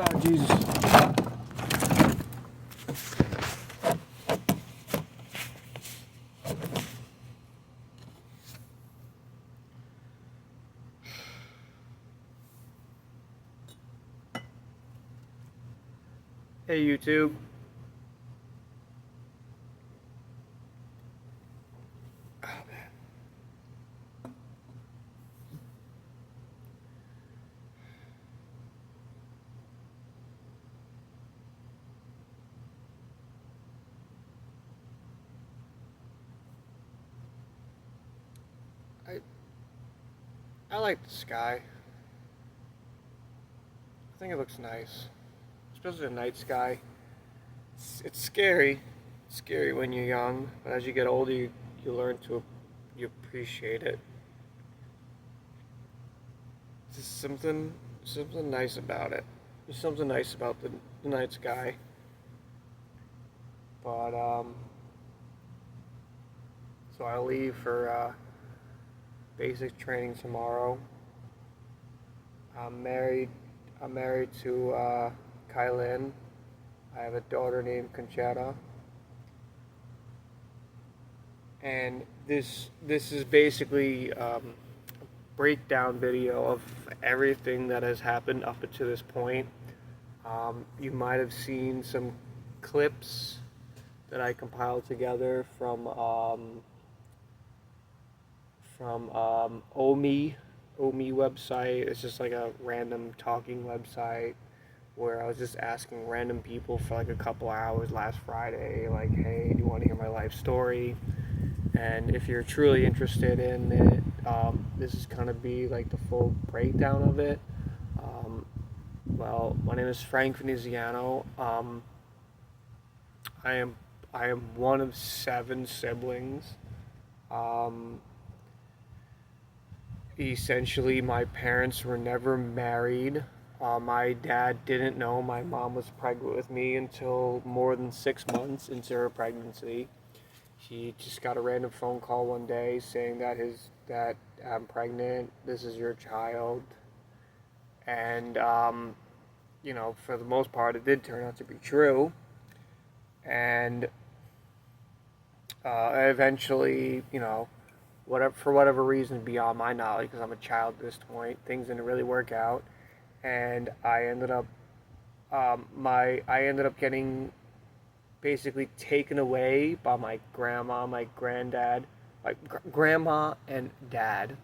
Oh, Jesus. Hey, YouTube. Oh, man. I like the sky. I think it looks nice, especially the night sky. It's scary. It's scary when you're young, but as you get older, you learn to you appreciate it. There's something nice about it. There's something nice about the night sky. But so I leave for basic training tomorrow. I'm married. I'm married to Kylan. I have a daughter named Conchetta. And this is basically a breakdown video of everything that has happened up to this point. You might have seen some clips that I compiled together from Omi website. It's just like a random talking website where I was just asking random people for like a couple hours last Friday, like, hey, do you want to hear my life story? And if you're truly interested in it, this is gonna be like the full breakdown of it. Well, my name is Frank Veneziano. I am I am one of 7 siblings. Um, Essentially, my parents were never married. My dad didn't know my mom was pregnant with me until more than 6 months into her pregnancy. He just got a random phone call one day saying that I'm pregnant. This is your child, and for the most part, it did turn out to be true. And eventually, whatever for whatever reason beyond my knowledge, because I'm a child at this point, things didn't really work out, and I ended up getting basically taken away by my grandma, my granddad, my grandma and dad,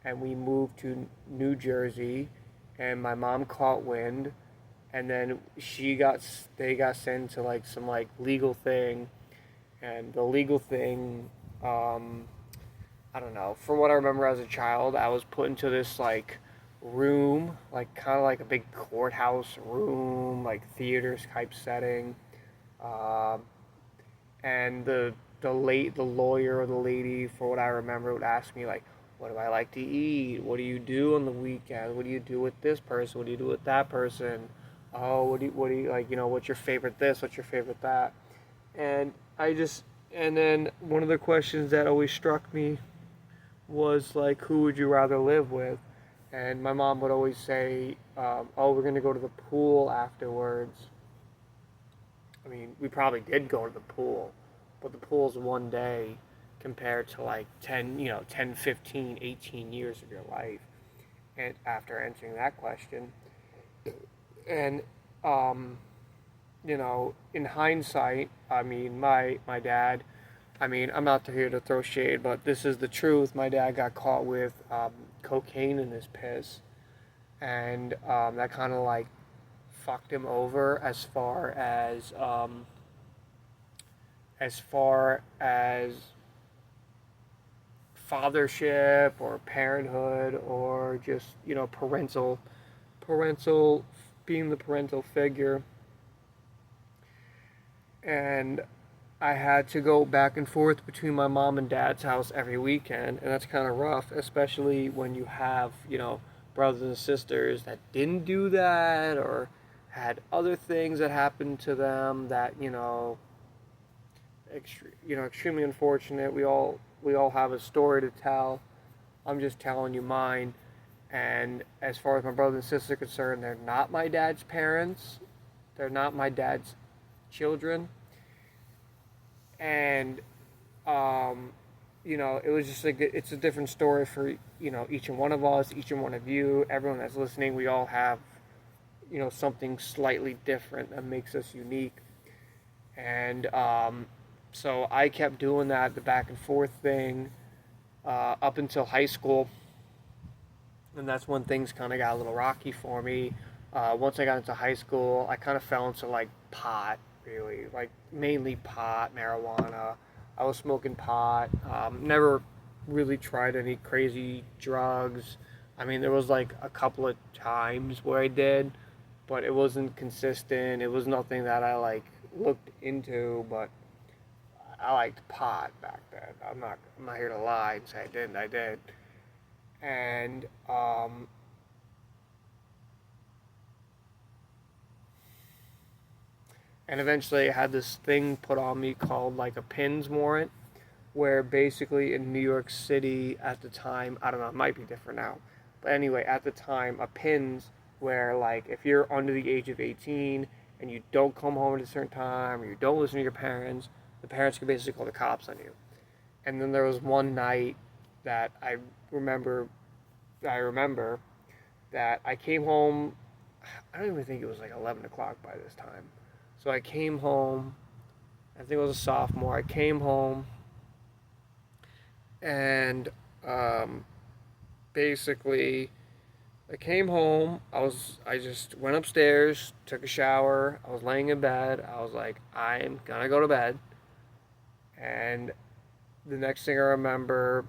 and we moved to New Jersey, and my mom caught wind, and then they got sent to like some like legal thing, and the legal thing, I don't know. From what I remember as a child, I was put into this like room, like kind of like a big courthouse room, like theater type setting. Um, and the lawyer or the lady, for what I remember, would ask me like, what do I like to eat? What do you do on the weekend? What do you do with this person? What do you do with that person? Oh, what do you like? What's your favorite this? What's your favorite that? And and then one of the questions that always struck me was like, who would you rather live with? And my mom would always say, oh, we're gonna go to the pool afterwards. I mean, we probably did go to the pool, but the pool's one day compared to like 10, 15, 18 years of your life. And after answering that question, and in hindsight, I mean, my dad, I mean, I'm not here to throw shade, but this is the truth. My dad got caught with cocaine in his piss, and that kind of like fucked him over as far as fathership or parenthood or just parental being the parental figure. And I had to go back and forth between my mom and dad's house every weekend, and that's kind of rough, especially when you have, brothers and sisters that didn't do that or had other things that happened to them that, extremely unfortunate. We all have a story to tell. I'm just telling you mine, And as far as my brother and sister are concerned, they're not my dad's parents. They're not my dad's children. And it was just like it's a different story for each and one of us, each and one of you, everyone that's listening. We all have something slightly different that makes us unique. And so I kept doing that, the back and forth thing, up until high school, and that's when things kind of got a little rocky for me. Once I got into high school, I kind of fell into like pot, really, like mainly pot, marijuana. I was smoking pot. Never really tried any crazy drugs. I mean, there was like a couple of times where I did, but it wasn't consistent. It was nothing that I like looked into, but I liked pot back then. I'm not here to lie and say I didn't. I did. And and eventually I had this thing put on me called like a PINS warrant, where basically in New York City at the time, I don't know, it might be different now, but anyway, at the time, a PINS where like if you're under the age of 18 and you don't come home at a certain time or you don't listen to your parents, the parents can basically call the cops on you. And then there was one night that remember I remember that I came home. I don't even think it was like 11 o'clock by this time. So I came home. I think it was a sophomore. I came home and basically I came home. I just went upstairs, took a shower. I was laying in bed. I was like, I'm gonna go to bed. And the next thing I remember,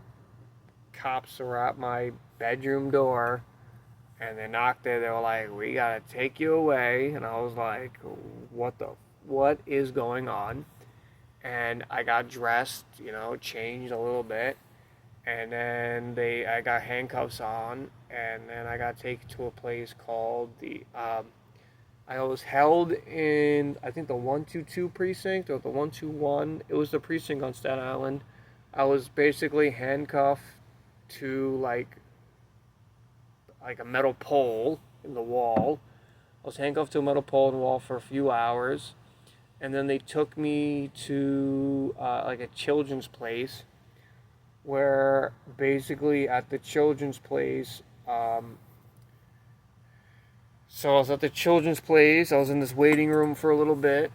cops were at my bedroom door and they knocked it. They were like, "We gotta take you away." And I was like, what is going on? And I got dressed, changed a little bit, and then I got handcuffs on, and then I got taken to a place called I was held in, I think, the 122 precinct or the 121. It was the precinct on Staten Island. I was basically handcuffed to like a metal pole in the wall. I was handcuffed to a metal pole in the wall for a few hours, and then they took me to like a children's place, where basically at the children's place, so I was at the children's place. I was in this waiting room for a little bit,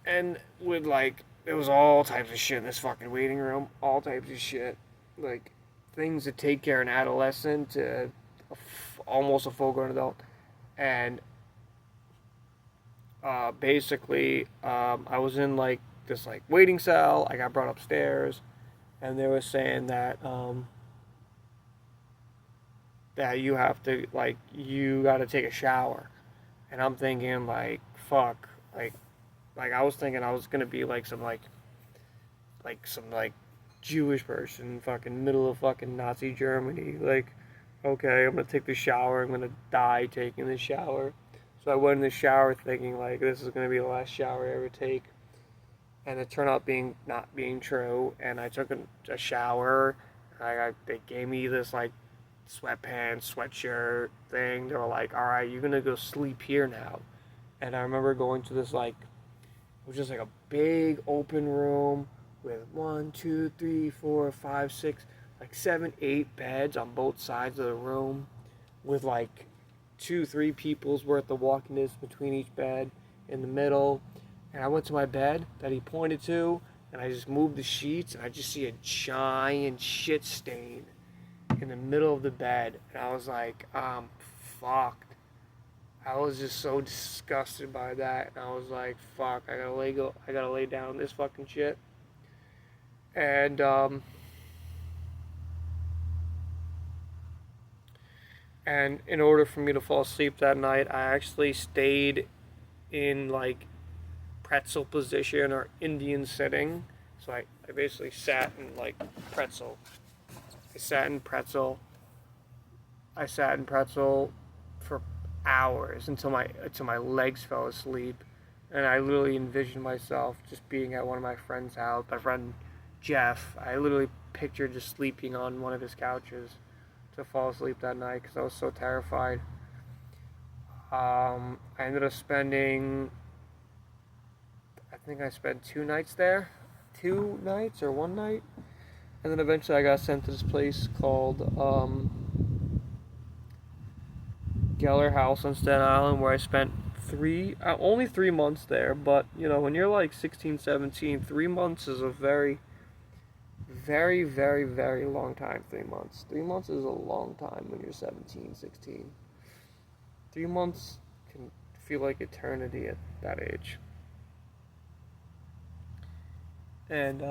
and with like there was all types of shit in this fucking waiting room, all types of shit, like things to take care of an adolescent to almost a full-grown adult, and basically I was in like this like waiting cell. I got brought upstairs, and they were saying that you got to take a shower, and I'm thinking like fuck, like I was thinking I was gonna be like some Jewish person, fucking middle of fucking Nazi Germany, like okay, I'm gonna take the shower, I'm gonna die taking the shower. So I went in the shower thinking like this is gonna be the last shower I ever take, and it turned out not being true. And I took a shower. They gave me this like sweatpants, sweatshirt thing. They were like, "All right, you're gonna go sleep here now." And I remember going to this like it was just like a big open room with 1, 2, 3, 4, 5, 6, like 7, 8 beds on both sides of the room, with like 2, 3 people's worth of walking distance between each bed in the middle. And I went to my bed that he pointed to, and I just moved the sheets, and I just see a giant shit stain in the middle of the bed. And I was like, I'm fucked. I was just so disgusted by that, and I was like, fuck, I gotta lay down this fucking shit. And in order for me to fall asleep that night, I actually stayed in like pretzel position or Indian sitting. So I basically sat in like pretzel. I sat in pretzel. I sat in pretzel for hours until my legs fell asleep, and I literally envisioned myself just being at one of my friend's house. My friend Jeff. I literally pictured just sleeping on one of his couches. to fall asleep that night because I was so terrified. I ended up spending, I think I spent 2 nights there, 2 nights or one night, and then eventually I got sent to this place called Geller House on Staten Island, where I spent only 3 months there. But you know, when you're like 16, 17, 3 months is a very, very, very, very long time. 3 months. 3 months is a long time when you're 17, 16. 3 months can feel like eternity at that age. And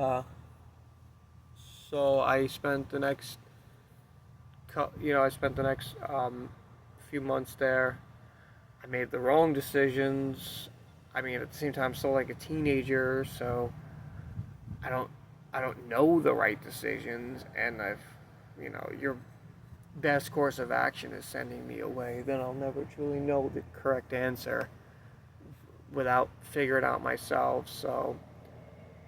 so I spent the next, I spent the next few months there. I made the wrong decisions. I mean, at the same time, I'm still like a teenager, so I don't, I don't know the right decisions, and your best course of action is sending me away. Then I'll never truly know the correct answer without figuring it out myself. So,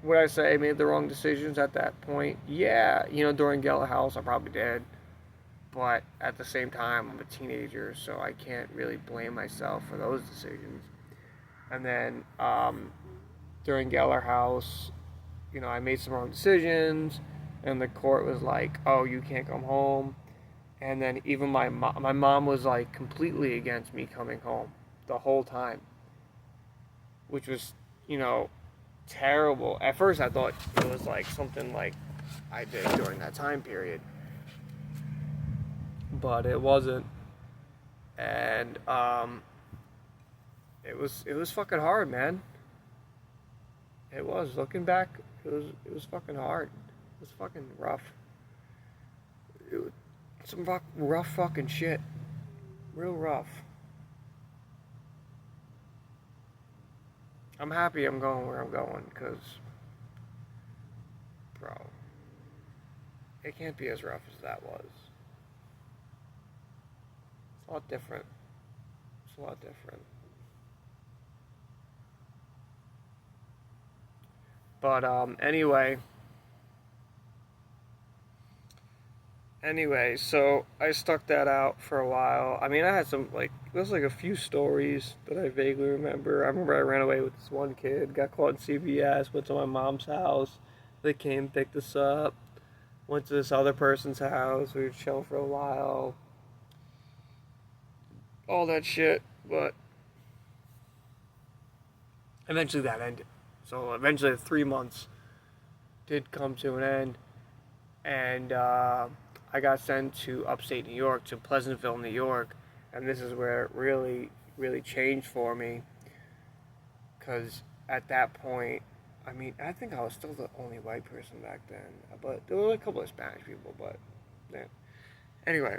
would I say I made the wrong decisions at that point? Yeah, during Geller House, I probably did. But at the same time, I'm a teenager, so I can't really blame myself for those decisions. And then during Geller House, I made some wrong decisions, and the court was like, "Oh, you can't come home." And then even my mom was like completely against me coming home the whole time, which was, terrible. At first, I thought it was like something like I did during that time period, but it wasn't. And it was fucking hard, man. It was, looking back, it was fucking hard. It was fucking rough. It was some rough fucking shit, real rough. I'm happy I'm going where I'm going, cause bro, it can't be as rough as that was. It's a lot different. It's a lot different. But anyway, so I stuck that out for a while. I mean, I had there's like a few stories that I vaguely remember. I remember I ran away with this one kid, got caught in CVS, went to my mom's house. They came, picked us up, went to this other person's house. We were chilling for a while. All that shit, but eventually that ended. So eventually the 3 months did come to an end, and I got sent to upstate New York, to Pleasantville, New York, and this is where it really, really changed for me, because at that point, I mean, I think I was still the only white person back then, but there were a couple of Spanish people, but yeah. Anyway,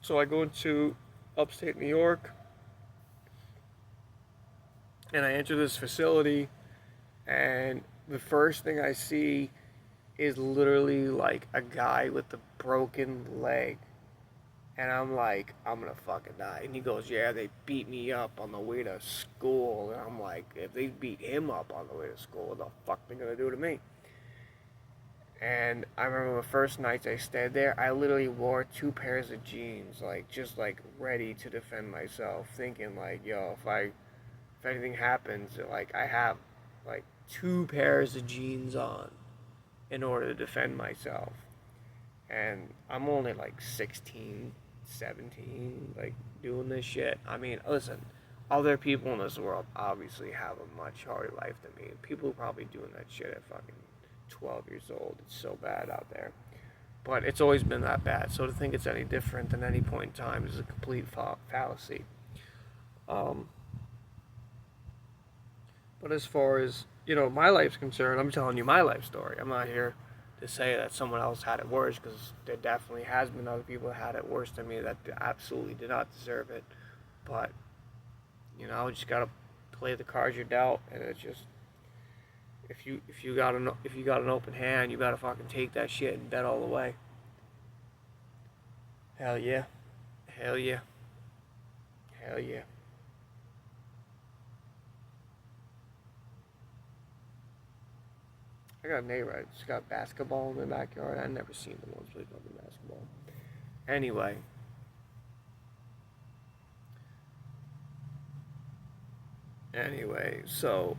so I go into upstate New York, and I enter this facility, and the first thing I see is literally like a guy with a broken leg. And I'm like, I'm gonna fucking die. And he goes, yeah, they beat me up on the way to school. And I'm like, if they beat him up on the way to school, what the fuck are they gonna do to me? And I remember the first nights I stayed there, I literally wore 2 pairs of jeans, like just like ready to defend myself, thinking like, yo, if anything happens, like I have like 2 pairs of jeans on in order to defend myself. And I'm only like 16, 17, like doing this shit. I mean, listen, other people in this world obviously have a much harder life than me. People are probably doing that shit at fucking 12 years old. It's so bad out there. But it's always been that bad. So to think it's any different than any point in time is a complete fallacy. Um, but as far as, my life's concerned, I'm telling you my life story. I'm not here to say that someone else had it worse, because there definitely has been other people that had it worse than me that absolutely did not deserve it. But, just gotta play the cards you're dealt, and it's just, if you got an open hand, you gotta fucking take that shit and bet all the way. Hell yeah. Hell yeah. Hell yeah. I got a neighbor. I just got basketball in the backyard. I never seen them once play fucking basketball. Anyway, anyway, so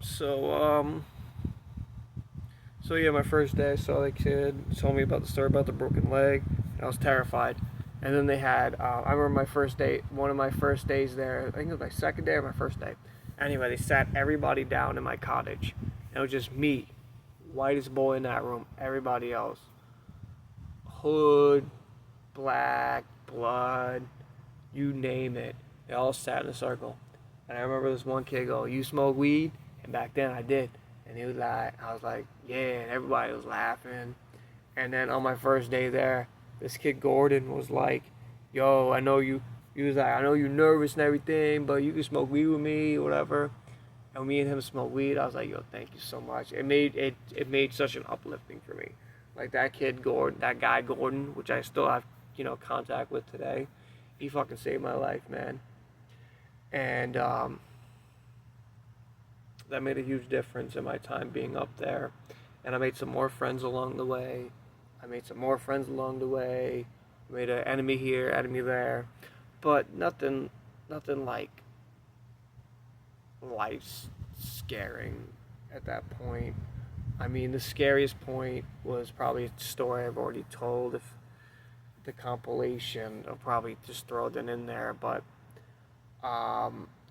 so yeah, my first day I saw the kid, told me about the story about the broken leg, and I was terrified. And then they had, I remember my first day, one of my first days there, I think it was my second day or my first day. Anyway, they sat everybody down in my cottage. And it was just me, whitest boy in that room, everybody else. Hood, black, blood, you name it. They all sat in a circle. And I remember this one kid go, "You smoke weed?" And back then I did. And he was like, I was like, "Yeah," and everybody was laughing. And then on my first day there, this kid Gordon was like, "Yo, I know you." He was like, "I know you're nervous and everything, but you can smoke weed with me, or whatever." And me and him smoked weed. I was like, "Yo, thank you so much." It made such an uplifting for me. Like that kid Gordon, that guy Gordon, which I still have contact with today. He fucking saved my life, man. And that made a huge difference in my time being up there. And I made some more friends along the way. I made some more friends along the way. I made an enemy here, enemy there, but nothing like life scaring at that point. I mean, the scariest point was probably a story I've already told. If the compilation, I'll probably just throw it in there. But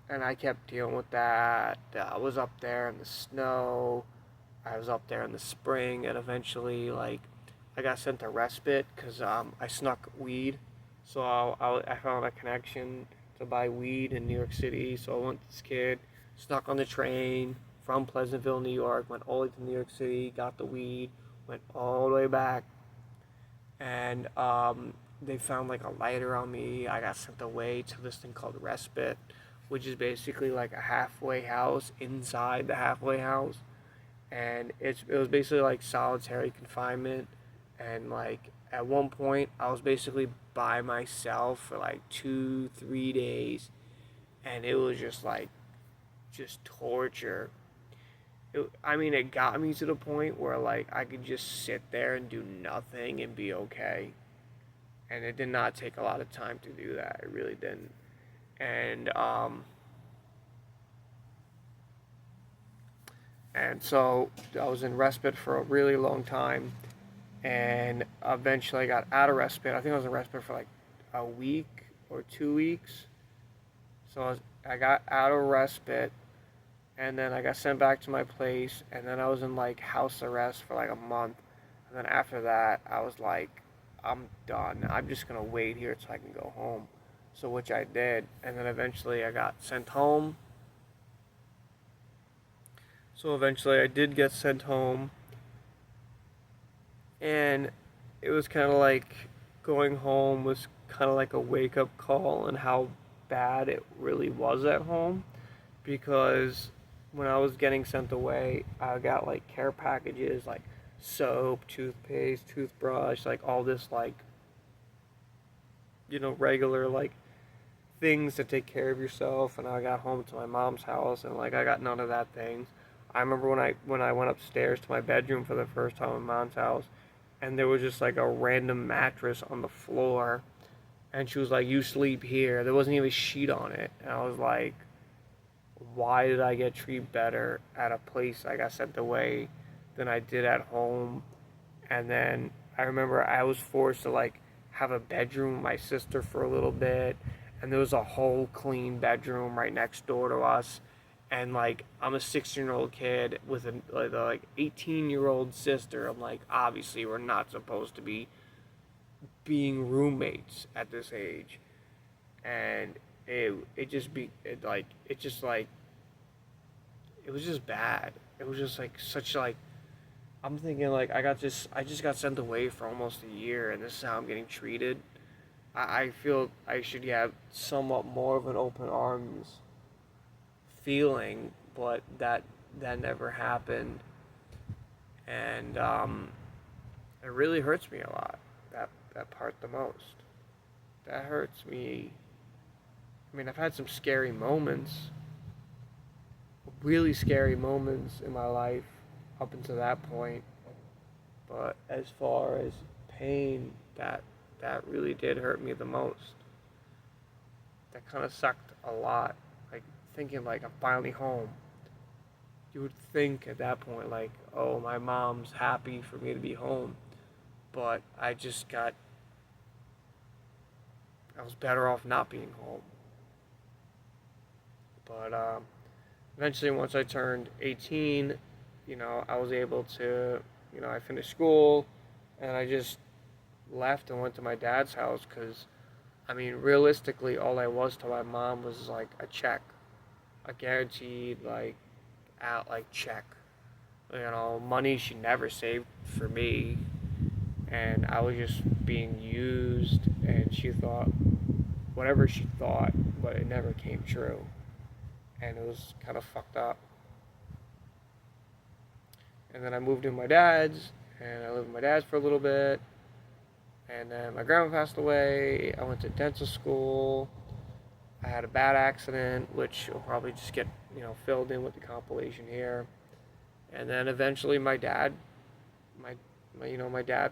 and I kept dealing with that. I was up there in the snow. I was up there in the spring, and eventually, like, I got sent to respite because I snuck weed. So I found a connection to buy weed in New York City. So I went with this kid, snuck on the train from Pleasantville, New York, went all the way to New York City, got the weed, went all the way back, and they found like a lighter on me. I got sent away to this thing called respite, which is basically like a halfway house inside the halfway house, and it was basically like solitary confinement. And like at one point I was basically by myself for like 2 3 days, and it was just torture. I mean, it got me to the point where like I could just sit there and do nothing and be okay, and it did not take a lot of time to do that. It really didn't. And um and so I was in respite for a really long time, and eventually I got out of respite. I think I was in respite for like a week or 2 weeks. So I got out of respite, and then I got sent back to my place, and then I was in like house arrest for like a month. And then after that, I was like, I'm done. I'm just gonna wait here till I can go home. So which I did, and then eventually I got sent home. So eventually I did get sent home, and it was kind of like going home was kind of like a wake up call on how bad it really was at home, because when I was getting sent away, I got like care packages like soap, toothpaste, toothbrush, like all this like regular like things to take care of yourself. And I got home to my mom's house, and like I got none of that things. I remember when I went upstairs to my bedroom for the first time in mom's house, and there was just like a random mattress on the floor, and she was like, "You sleep here." There wasn't even a sheet on it, and I was like, "Why did I get treated better at a place I got sent away than I did at home?" And then I remember I was forced to like have a bedroom with my sister for a little bit, and there was a whole clean bedroom right next door to us. And like I'm a 16-year-old kid with a 18-year-old sister. I'm like, obviously we're not supposed to be being roommates at this age. And it just be it like it just like it was just bad. It was just like such like I'm thinking like I just got sent away for almost a year, and this is how I'm getting treated. I feel I should have somewhat more of an open arms feeling, but that never happened. And it really hurts me a lot. That part the most. That hurts me. I mean, I've had some scary moments, really scary moments in my life up until that point. But as far as pain, that really did hurt me the most. That kind of sucked a lot. Like thinking like I'm finally home. You would think at that point like, oh, my mom's happy for me to be home. But I was better off not being home. But eventually, once I turned 18, I was able to, I finished school, and I just left and went to my dad's house because, I mean, realistically, all I was to my mom was like a check, a guaranteed check, money she never saved for me, and I was just being used, and she thought whatever she thought, but it never came true, and it was kind of fucked up. And then I moved in with my dad's, and I lived with my dad's for a little bit, and then my grandma passed away. I went to dental school. I had a bad accident, which will probably just get filled in with the compilation here. And then eventually my dad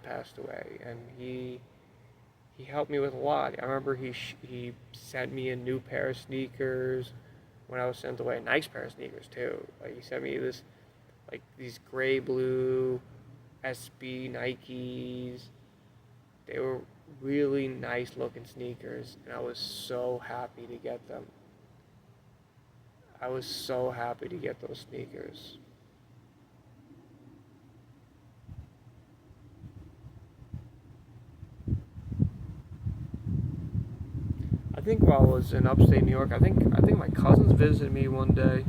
passed away, and he helped me with a lot. I remember he sent me a new pair of sneakers when I was sent away, a nice pair of sneakers too. Like he sent me these gray blue SB Nikes. They were really nice looking sneakers, and I was so happy to get them. I was so happy to get those sneakers. I think while I was in upstate New York, I think my cousins visited me one day.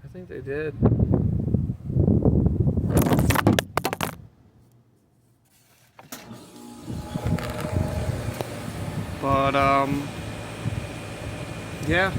I think they did. But yeah.